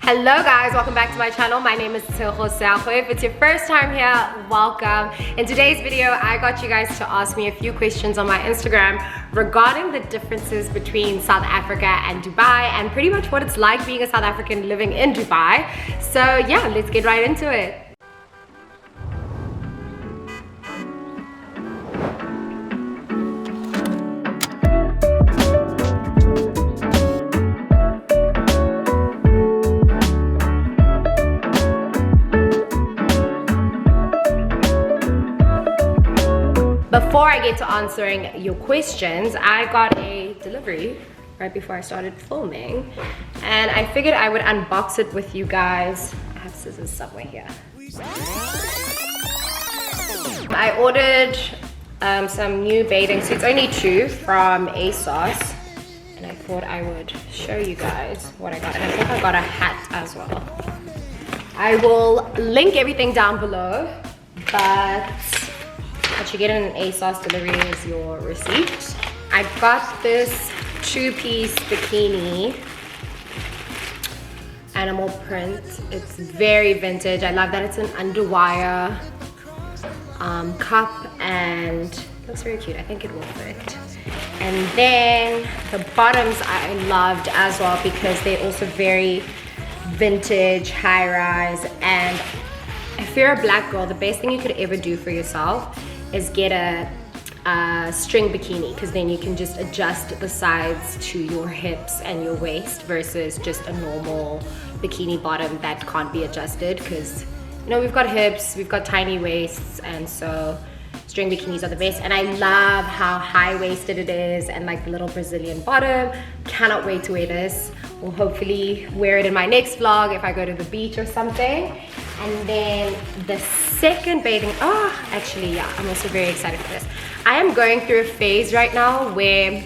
Hello guys, welcome back to my channel. My name is Tseho. If it's your first time here, welcome. In today's video, I got you guys to ask me a few questions on my Instagram regarding the differences between South Africa and Dubai and pretty much what it's like being a South African living in Dubai. So yeah, let's get right into it. Before I get to answering your questions, I got a delivery right before I started filming, and I figured I would unbox it with you guys. I have scissors somewhere here. I ordered some new bathing suits, only two, from ASOS, and I thought I would show you guys what I got. And I think I got a hat as well. I will link everything down below, but what you get in an ASOS delivery is your receipt. I got this two-piece bikini, animal print. It's very vintage. I love that it's an underwire cup and it looks very cute. I think it will fit. And then the bottoms I loved as well because they're also very vintage, high-rise. And if you're a black girl, the best thing you could ever do for yourself is get a string bikini, because then you can just adjust the sides to your hips and your waist versus just a normal bikini bottom that can't be adjusted, because you know we've got hips, we've got tiny waists, and so string bikinis are the best. And I love how high-waisted it is and like the little Brazilian bottom. Cannot wait to wear this. We'll hopefully wear it in my next vlog if I go to the beach or something. And then the second bathing, actually, yeah, I'm also very excited for this. I am going through a phase right now where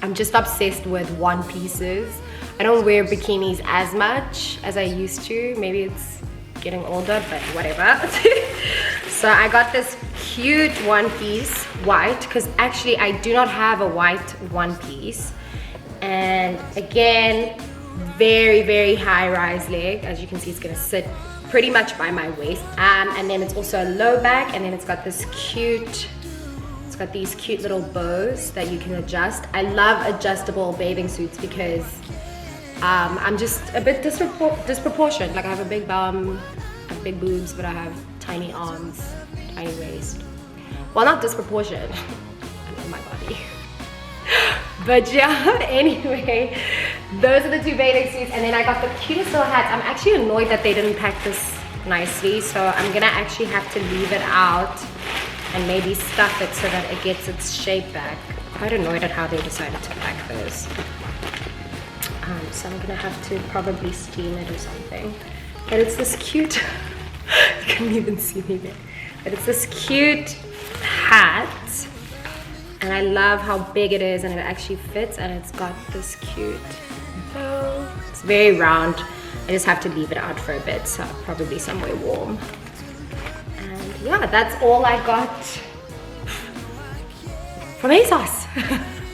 I'm just obsessed with one pieces. I don't wear bikinis as much as I used to. Maybe it's getting older, but whatever. So I got this cute one piece, white, because actually I do not have a white one piece. And again, very, very high rise leg. As you can see, it's gonna sit pretty much by my waist, and then it's also a low back, and then it's got this cute, it's got these cute little bows that you can adjust. I love adjustable bathing suits because I'm just a bit disproportionate. Like I have a big bum, I have big boobs, but I have tiny arms, tiny waist. Well, not disproportionate, I know my body. But yeah, anyway, those are the two bathing suits. And then I got the cutest little hats. I'm actually annoyed that they didn't pack this nicely, so I'm gonna actually have to leave it out and maybe stuff it so that it gets its shape back. I'm quite annoyed at how they decided to pack those. So I'm gonna have to probably steam it or something. But it's this cute, you can't even see me there. But it's this cute hat. And I love how big it is, and it actually fits, and it's got this cute bow. It's very round. I just have to leave it out for a bit, so probably somewhere warm. And yeah, that's all I got from ASOS.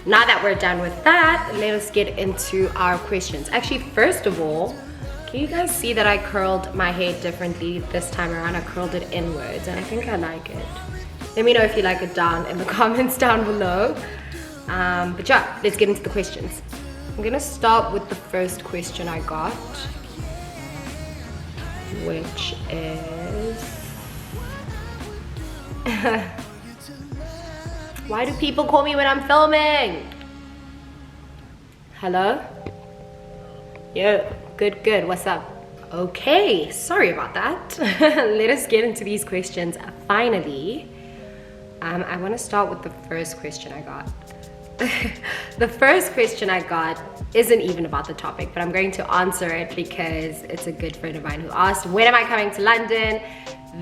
Now that we're done with that, let us get into our questions. Actually, first of all, can you guys see that I curled my hair differently this time around? I curled it inwards, and I think I like it. Let me know if you like it down in the comments down below. But yeah, let's get into the questions. I'm gonna start with the first question I got, which is why do people call me when I'm filming? Hello? Yeah, good, what's up? Okay, sorry about that. Let us get into these questions finally. I want to start with the first question I got. The first question I got isn't even about the topic, but I'm going to answer it because it's a good friend of mine who asked, when am I coming to London?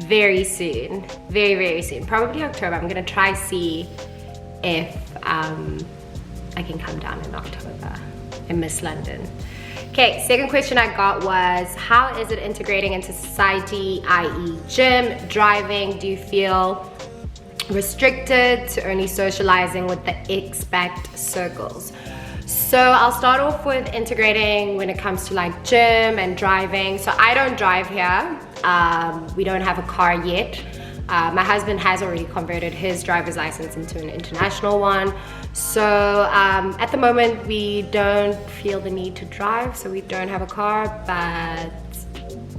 Very soon, very, very soon. Probably October. I'm going to try see if I can come down in October. I miss London. Okay, second question I got was, how is it integrating into society, i.e. gym, driving? Do you feel restricted to only socializing with the expat circles? So I'll start off with integrating when it comes to like gym and driving. So I don't drive here. We don't have a car yet. My husband has already converted his driver's license into an international one. So at the moment we don't feel the need to drive, so we don't have a car, but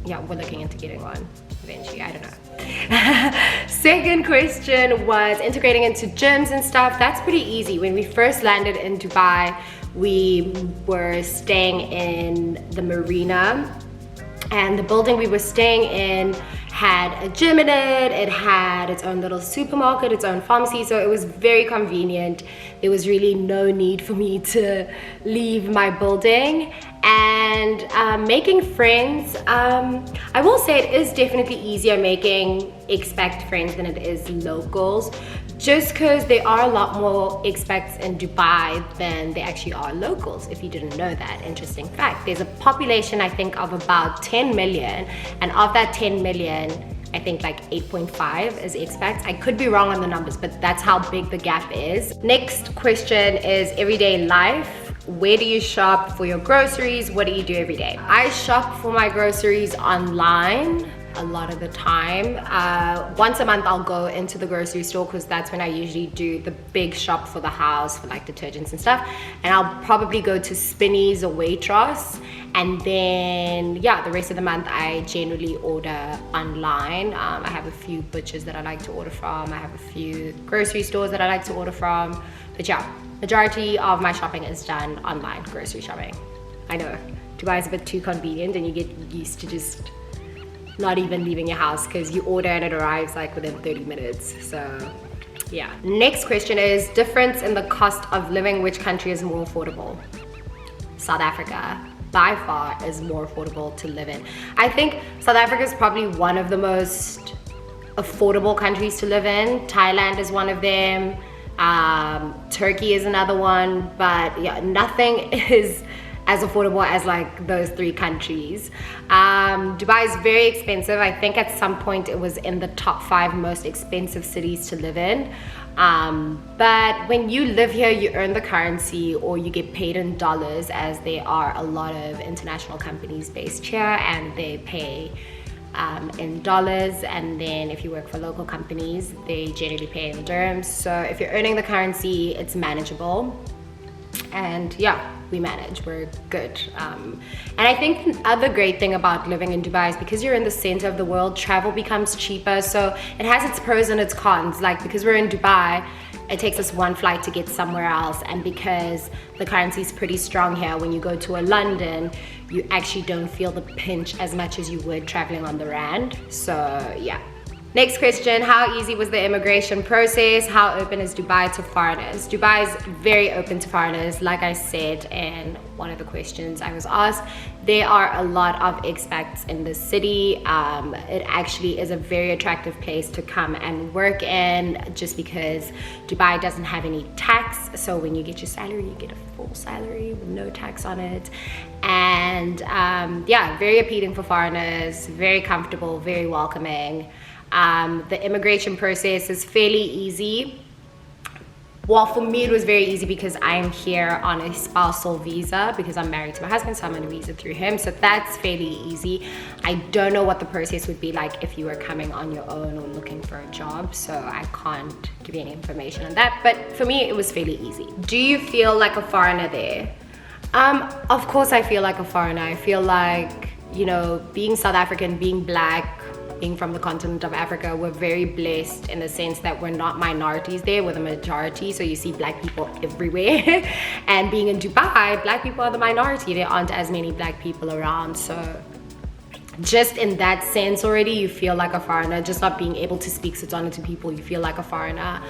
yeah, we're looking into getting one eventually, I don't know. Second question was integrating into gyms and stuff. That's pretty easy. When we first landed in Dubai, we were staying in the marina, and the building we were staying in had a gym in it. It had its own little supermarket, its own pharmacy, so it was very convenient. There was really no need for me to leave my building. And making friends, I will say it is definitely easier making expat friends than it is locals, just because there are a lot more expats in Dubai than there actually are locals, if you didn't know that. Interesting fact. There's a population, I think, of about 10 million, and of that 10 million, I think like 8.5 is expats. I could be wrong on the numbers, but that's how big the gap is. Next question is everyday life. Where do you shop for your groceries? What do you do every day? I shop for my groceries online a lot of the time. Once a month I'll go into the grocery store, because that's when I usually do the big shop for the house, for like detergents and stuff. And I'll probably go to Spinneys or Waitrose, and then yeah, the rest of the month I generally order online. I have a few butchers that I like to order from. I have a few grocery stores that I like to order from, but yeah, majority of my shopping is done online, grocery shopping. I know, Dubai is a bit too convenient and you get used to just not even leaving your house, because you order and it arrives like within 30 minutes. So yeah. Next question is difference in the cost of living. Which country is more affordable? South Africa by far is more affordable to live in. I think South Africa is probably one of the most affordable countries to live in. Thailand is one of them. Turkey is another one, but yeah, nothing is as affordable as like those three countries. Dubai is very expensive. I think at some point it was in the top 5 most expensive cities to live in. But when you live here, you earn the currency, or you get paid in dollars, as there are a lot of international companies based here and they pay in dollars. And then if you work for local companies, they generally pay in dirhams. So if you're earning the currency, it's manageable. And yeah, we manage, we're good. And I think another great thing about living in Dubai is because you're in the center of the world, travel becomes cheaper. So it has its pros and its cons. Like, because we're in Dubai, it takes us one flight to get somewhere else, and because the currency is pretty strong here, when you go to a London, you actually don't feel the pinch as much as you would traveling on the rand. So yeah. Next question, how easy was the immigration process? How open is Dubai to foreigners? Dubai is very open to foreigners. Like I said in one of the questions I was asked, there are a lot of expats in the city. It actually is a very attractive place to come and work in, just because Dubai doesn't have any tax. So when you get your salary, you get a full salary with no tax on it. And yeah, very appealing for foreigners, very comfortable, very welcoming. The immigration process is fairly easy. Well, for me it was very easy because I'm here on a spousal visa, because I'm married to my husband, so I'm on a visa through him. So that's fairly easy. I don't know what the process would be like if you were coming on your own or looking for a job, so I can't give you any information on that. But for me, it was fairly easy. Do you feel like a foreigner there? Of course I feel like a foreigner. I feel like, you know, being South African, being black, being from the continent of Africa, we're very blessed in the sense that we're not minorities there, we're the majority. So you see black people everywhere. And being in Dubai, black people are the minority. There aren't as many black people around. So just in that sense already, you feel like a foreigner. Just not being able to speak Setswana to people, you feel like a foreigner.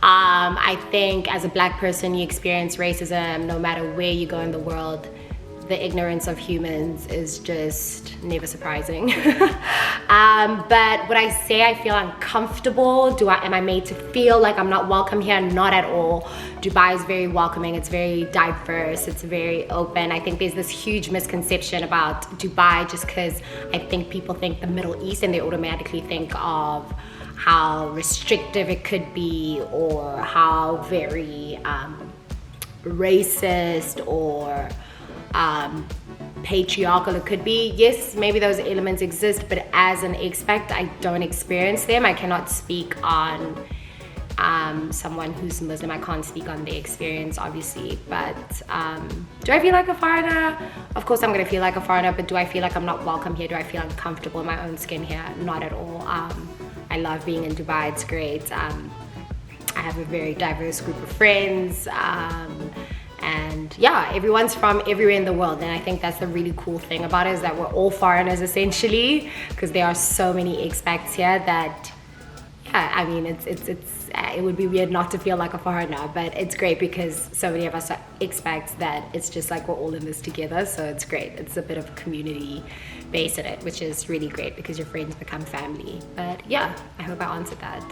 I think as a black person, you experience racism no matter where you go in the world. The ignorance of humans is just never surprising. But would I say I feel uncomfortable? Am I made to feel like I'm not welcome here? Not at all. Dubai is very welcoming. It's very diverse. It's very open. I think there's this huge misconception about Dubai, just because I think people think the Middle East and they automatically think of how restrictive it could be, or how very racist or patriarchal it could be. Yes, maybe those elements exist, but as an expat, I don't experience them. I cannot speak on someone who's Muslim. I can't speak on their experience, obviously. But do I feel like a foreigner? Of course I'm gonna feel like a foreigner, but do I feel like I'm not welcome here? Do I feel uncomfortable in my own skin here? Not at all. I love being in Dubai, it's great. I have a very diverse group of friends. And yeah, everyone's from everywhere in the world, and I think that's the really cool thing about it, is that we're all foreigners essentially, because there are so many expats here that, yeah, I mean, it would be weird not to feel like a foreigner, but it's great because so many of us are expats that it's just like we're all in this together, so it's great. It's a bit of a community base in it, which is really great because your friends become family. But yeah, I hope I answered that.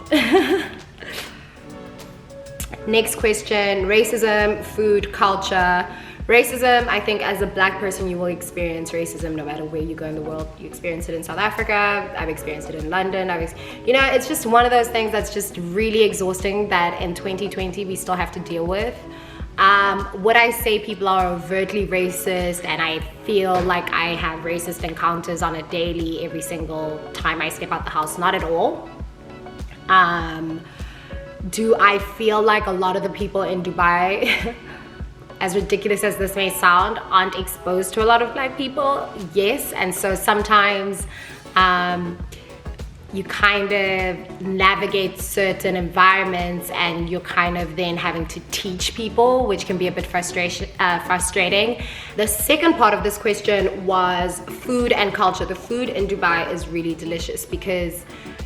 Next question, racism, food, culture. Racism, I think as a black person, you will experience racism no matter where you go in the world. You experience it in South Africa, I've experienced it in London. You know, it's just one of those things that's just really exhausting that in 2020 we still have to deal with. Would I say people are overtly racist and I feel like I have racist encounters on a daily, every single time I step out the house? Not at all. Do I feel like a lot of the people in Dubai, as ridiculous as this may sound, aren't exposed to a lot of black people? Yes, and so sometimes you kind of navigate certain environments and you're kind of then having to teach people, which can be a bit frustrating. The second part of this question was food and culture. The food in Dubai is really delicious because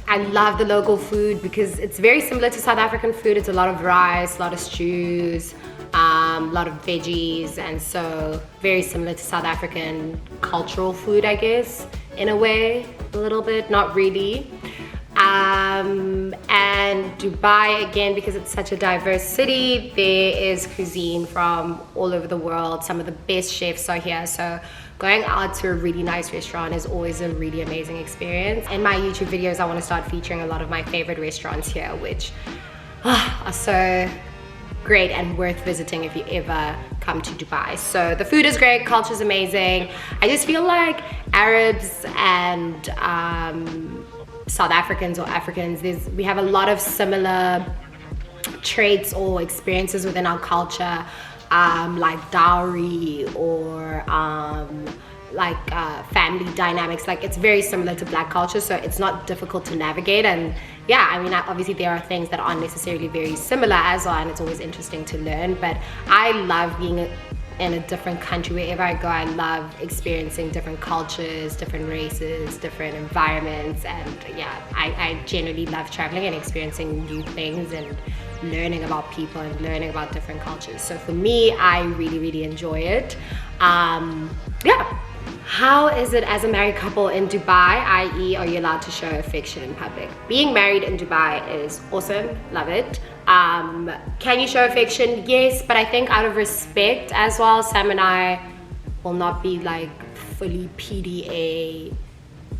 I love the local food because it's very similar to South African food. It's a lot of rice, a lot of stews, a lot of veggies, and so very similar to South African cultural food, I guess, in a way, a little bit, not really. And Dubai, again, because it's such a diverse city, there is cuisine from all over the world. Some of the best chefs are here, so going out to a really nice restaurant is always a really amazing experience. In my YouTube videos, I want to start featuring a lot of my favorite restaurants here, which are so great and worth visiting if you ever come to Dubai. So the food is great, culture is amazing. I just feel like Arabs and South Africans or Africans, we have a lot of similar traits or experiences within our culture, like dowry or family dynamics. Like, it's very similar to black culture, so it's not difficult to navigate. And yeah, I mean, obviously there are things that aren't necessarily very similar as well, and it's always interesting to learn. But I love being in a different country. Wherever I go, I love experiencing different cultures, different races, different environments. And yeah, I generally love traveling and experiencing new things and learning about people and learning about different cultures. So for me, I really, really enjoy it. Yeah. How is it as a married couple in Dubai, i.e. are you allowed to show affection in public? Being married in Dubai is awesome, love it. Can you show affection? Yes, but I think out of respect as well, Sam and I will not be like fully PDA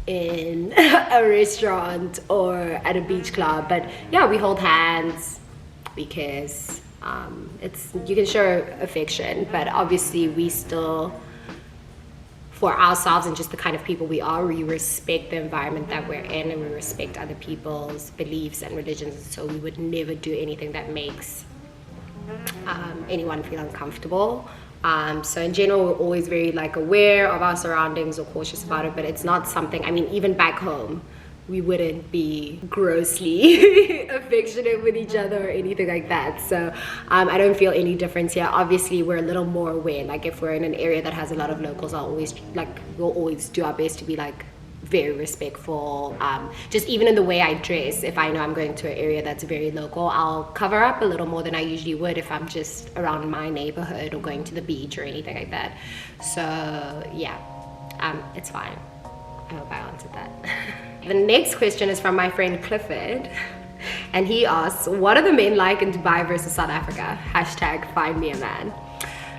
in a restaurant or at a beach club. But yeah, we hold hands because you can show affection, but obviously we still, for ourselves and just the kind of people we are, we respect the environment that we're in and we respect other people's beliefs and religions, so we would never do anything that makes anyone feel uncomfortable. So in general, we're always very like aware of our surroundings or cautious about it, but it's not something, I mean, even back home, we wouldn't be grossly affectionate with each other or anything like that. So I don't feel any difference here. Obviously, we're a little more aware. Like, if we're in an area that has a lot of locals, we'll always do our best to be like very respectful. Just even in the way I dress, if I know I'm going to an area that's very local, I'll cover up a little more than I usually would if I'm just around my neighborhood or going to the beach or anything like that. So yeah, it's fine. I hope I answered that. The next question is from my friend Clifford, and he asks, what are the men like in Dubai versus South Africa? # find me a man.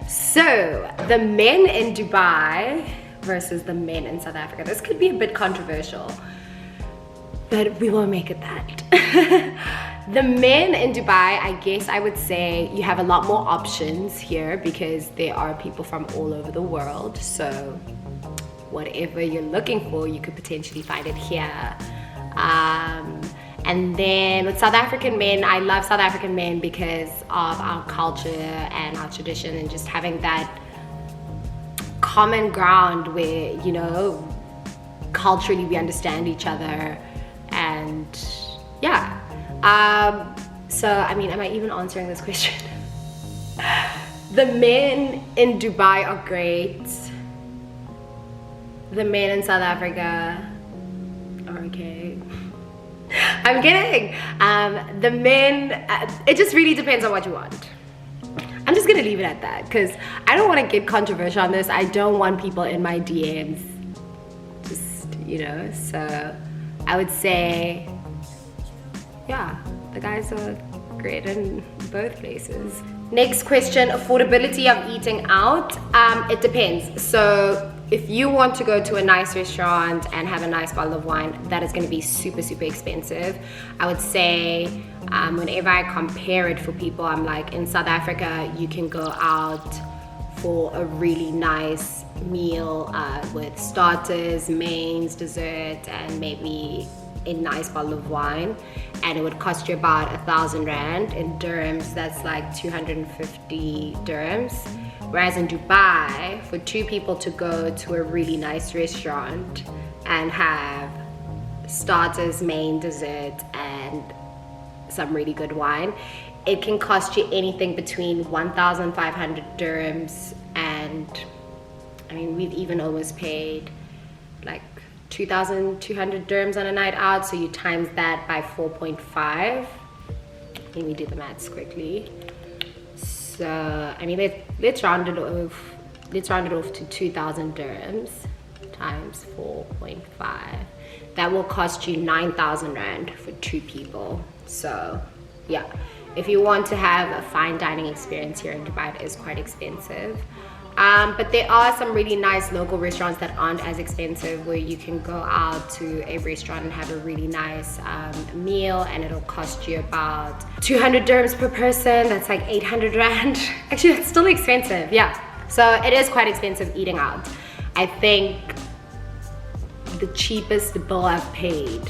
So the men in Dubai versus the men in South Africa. This could be a bit controversial. but we won't make it that. The men in Dubai, I guess I would say you have a lot more options here because there are people from all over the world. So whatever you're looking for, you could potentially find it here. And then with South African men, I love South African men because of our culture and our tradition and just having that common ground where, you know, culturally we understand each other. And yeah. So, I mean, am I even answering this question? The men in Dubai are great. The men in South Africa are okay. I'm kidding. The men, it just really depends on what you want. I'm just gonna leave it at that because I don't want to get controversial on this. I don't want people in my DMs, just, you know, so I would say, yeah, the guys are great in both places. Next question, affordability of eating out. It depends. So if you want to go to a nice restaurant and have a nice bottle of wine, that is going to be super, super expensive. I would say whenever I compare it for people, I'm like, in South Africa, you can go out for a really nice meal with starters, mains, dessert, and maybe a nice bottle of wine, and it would cost you about 1,000 rand. In dirhams, that's like 250 dirhams. Whereas in Dubai, for two people to go to a really nice restaurant and have starters, main, dessert, and some really good wine, it can cost you anything between 1,500 dirhams and, I mean, we've even almost paid like 2,200 dirhams on a night out, so you times that by 4.5. Let me do the maths quickly. So, I mean, let's round it off. Let's round it off to 2,000 dirhams times 4.5. That will cost you 9,000 rand for two people. So, yeah, if you want to have a fine dining experience here in Dubai, it is quite expensive. But there are some really nice local restaurants that aren't as expensive where you can go out to a restaurant and have a really nice meal, and it'll cost you about 200 dirhams per person. That's like 800 rand. Actually, that's still expensive, yeah. So it is quite expensive eating out. I think the cheapest bill I've paid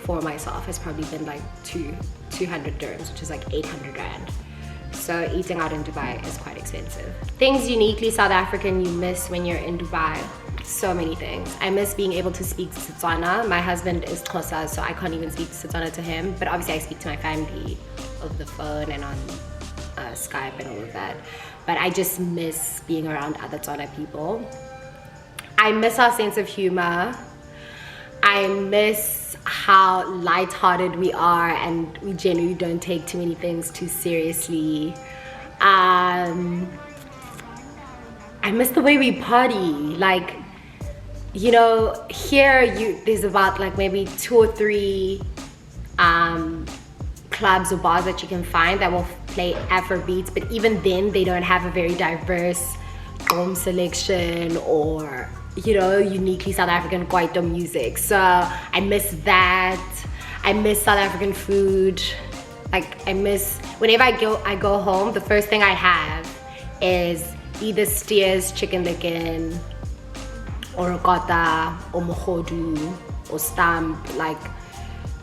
for myself has probably been like 200 dirhams, which is like 800 rand. So eating out in Dubai is quite expensive. Things uniquely South African you miss when you're in Dubai. So many things. I miss being able to speak Setswana. My husband is Xhosa, so I can't even speak Setswana to him. But obviously I speak to my family over the phone and on Skype and all of that. But I just miss being around other Tswana people. I miss our sense of humor. I miss how lighthearted we are and we generally don't take too many things too seriously. I miss the way we party. Like, you know, here there's about like maybe 2 or 3 clubs or bars that you can find that will play Afrobeats, but even then they don't have a very diverse drum selection or, you know, uniquely South African kwaito music. So I miss that. I miss South African food. Like, I miss, whenever I go home, the first thing I have is either Steers chicken licken or ricotta or mohodu or stamp. Like,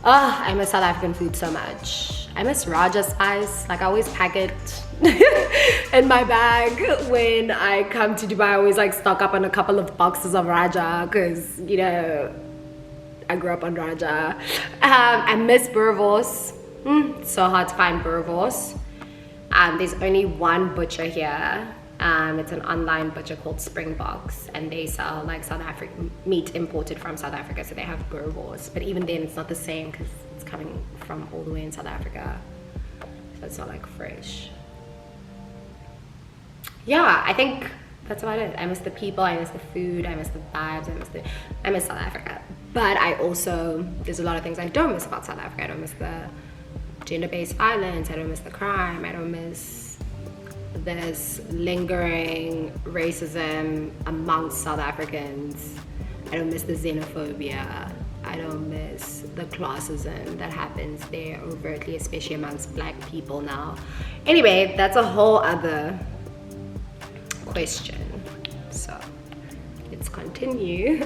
oh, I miss South African food so much. I miss Raja spice. Like, I always pack it in my bag when I come to Dubai. I always like stock up on a couple of boxes of Raja because, you know, I grew up on Raja. I miss boerewors. It's so hard to find boerewors. There's only one butcher here. It's an online butcher called Springboks, and they sell like South African meat imported from South Africa, so they have boerewors. But even then, it's not the same because it's coming from all the way in South Africa, so it's not like fresh. Yeah, I think that's about it. I miss the people, I miss the food, I miss the vibes, I miss South Africa. But I also, there's a lot of things I don't miss about South Africa. I don't miss the gender-based violence, I don't miss the crime, I don't miss this lingering racism amongst South Africans, I don't miss the xenophobia. I don't miss the classism that happens there overtly, especially amongst black people now. Anyway, that's a whole other question. So let's continue.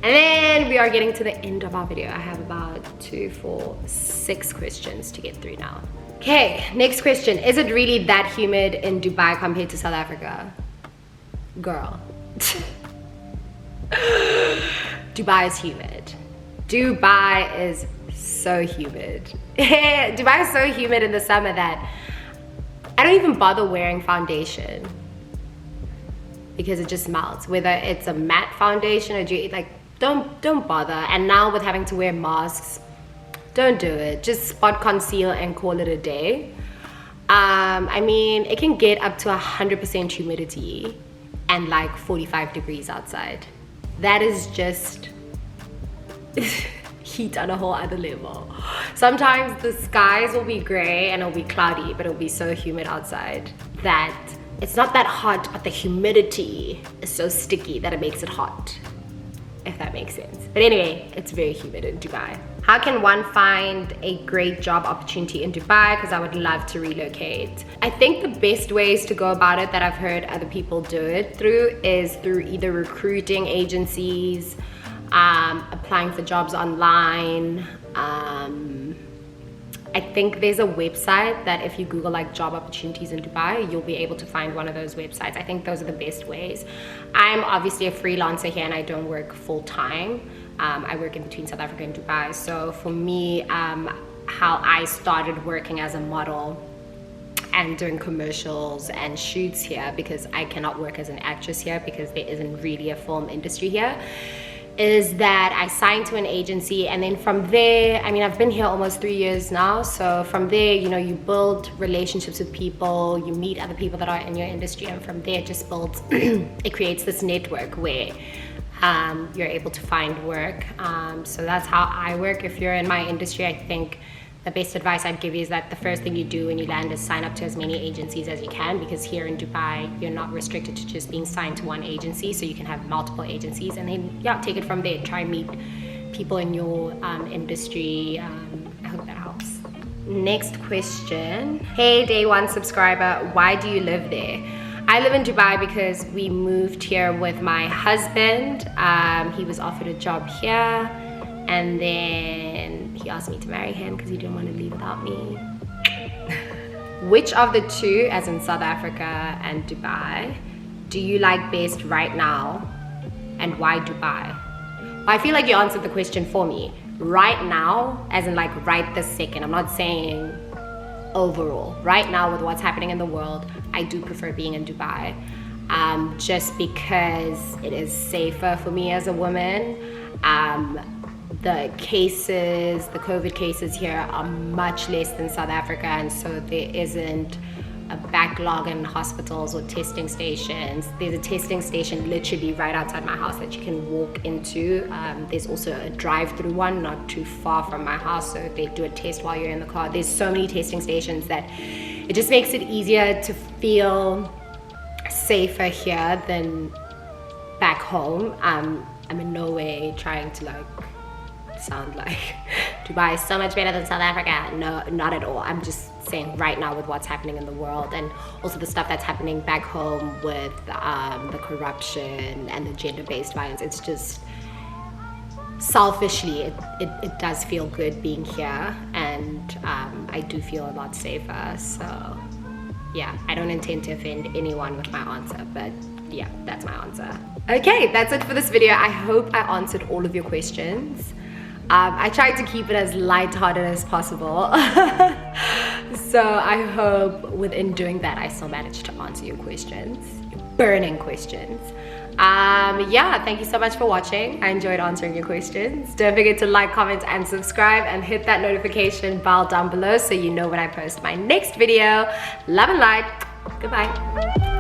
And then we are getting to the end of our video. I have about 2, 4, 6 questions to get through now. Okay, next question. Is it really that humid in Dubai compared to South Africa? Girl. Dubai is humid. Dubai is so humid. Dubai is so humid in the summer that I don't even bother wearing foundation because it just melts. Whether it's a matte foundation or like, don't bother. And now with having to wear masks, don't do it. Just spot conceal and call it a day. I mean, it can get up to 100% humidity and like 45 degrees outside. That is just heat on a whole other level. Sometimes the skies will be gray and it'll be cloudy, but it'll be so humid outside that it's not that hot, but the humidity is so sticky that it makes it hot, if that makes sense. But anyway, it's very humid in Dubai. How can one find a great job opportunity in Dubai? Because I would love to relocate. I think the best ways to go about it that I've heard other people do it through is through either recruiting agencies, applying for jobs online. I think there's a website that if you Google like job opportunities in Dubai, you'll be able to find one of those websites. I think those are the best ways. I'm obviously a freelancer here and I don't work full time. I work in between South Africa and Dubai. So for me, how I started working as a model and doing commercials and shoots here, because I cannot work as an actress here because there isn't really a film industry here, is that I signed to an agency, and then from there, I mean, I've been here almost 3 years now. So from there, you know, you build relationships with people, you meet other people that are in your industry, and from there it just builds, it creates this network where you're able to find work. So that's how I work. If you're in my industry, I think the best advice I'd give you is that the first thing you do when you land is sign up to as many agencies as you can, because here in Dubai, you're not restricted to just being signed to one agency, so you can have multiple agencies, and then yeah, take it from there. Try and meet people in your industry. I hope that helps. Next question. Hey, day 1 subscriber, why do you live there? I live in Dubai because we moved here with my husband. He was offered a job here, and then he asked me to marry him because he didn't want to leave without me. Which of the two, as in South Africa and Dubai, do you like best right now, and why Dubai? Well, I feel like you answered the question for me. Right now, as in like right this second, I'm not saying overall. Right now, with what's happening in the world, I do prefer being in Dubai, just because it is safer for me as a woman. The cases, the COVID cases here are much less than South Africa, and so there isn't a backlog in hospitals or testing stations. There's a testing station literally right outside my house that you can walk into. There's also a drive-through one not too far from my house, so they do a test while you're in the car. There's so many testing stations that it just makes it easier to feel safer here than back home. I'm in no way trying to like sound like Dubai is so much better than South Africa. No, not at all. I'm just saying right now with what's happening in the world, and also the stuff that's happening back home with the corruption and the gender-based violence, it's just selfishly it does feel good being here, and I do feel a lot safer. So yeah, I don't intend to offend anyone with my answer, but yeah, that's my answer. Okay, that's it for this video. I hope I answered all of your questions. I tried to keep it as lighthearted as possible. So I hope within doing that, I still managed to answer your questions, your burning questions. Yeah, thank you so much for watching. I enjoyed answering your questions. Don't forget to like, comment, and subscribe, and hit that notification bell down below so you know when I post my next video. Love and light. Goodbye.